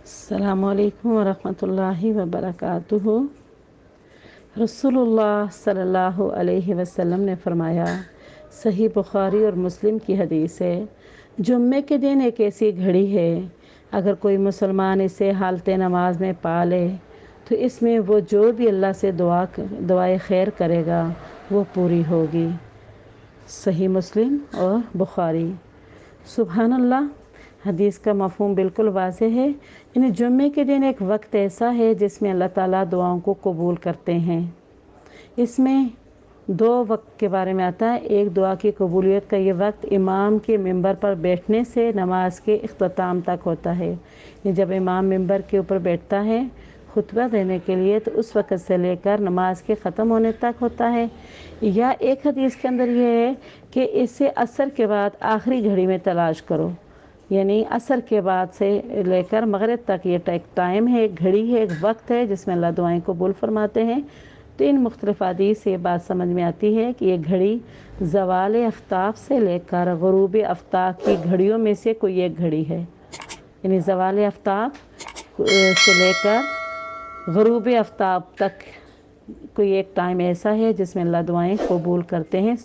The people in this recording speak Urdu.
السلام علیکم ورحمۃ وبرکاتہ۔ رسول صلی اللہ علیہ وسلم نے فرمایا، صحیح بخاری اور مسلم کی حدیث ہے، جمعے کے دن ایک ایسی گھڑی ہے، اگر کوئی مسلمان اسے حالت نماز میں پا لے تو اس میں وہ جو بھی اللہ سے دعائے خیر کرے گا وہ پوری ہوگی۔ صحیح مسلم اور بخاری۔ سبحان اللہ، حدیث کا مفہوم بالکل واضح ہے۔ یعنی جمعے کے دن ایک وقت ایسا ہے جس میں اللہ تعالیٰ دعاؤں کو قبول کرتے ہیں۔ اس میں دو وقت کے بارے میں آتا ہے۔ ایک، دعا کی قبولیت کا یہ وقت امام کے ممبر پر بیٹھنے سے نماز کے اختتام تک ہوتا ہے۔ جب امام ممبر کے اوپر بیٹھتا ہے خطبہ دینے کے لیے تو اس وقت سے لے کر نماز کے ختم ہونے تک ہوتا ہے۔ یا ایک حدیث کے اندر یہ ہے کہ اسے عصر کے بعد آخری گھڑی میں تلاش کرو، یعنی عصر کے بعد سے لے کر مغرب تک یہ ایک ٹائم ہے، ایک گھڑی ہے، ایک وقت ہے جس میں اللہ دعائیں قبول فرماتے ہیں۔ تو ان مختلف حدیث سے یہ بات سمجھ میں آتی ہے کہ یہ گھڑی زوال آفتاب سے لے کر غروب آفتاب کی گھڑیوں میں سے کوئی ایک گھڑی ہے۔ یعنی زوال آفتاب سے لے کر غروب آفتاب تک کوئی ایک ٹائم ایسا ہے جس میں اللہ دعائیں قبول کرتے ہیں۔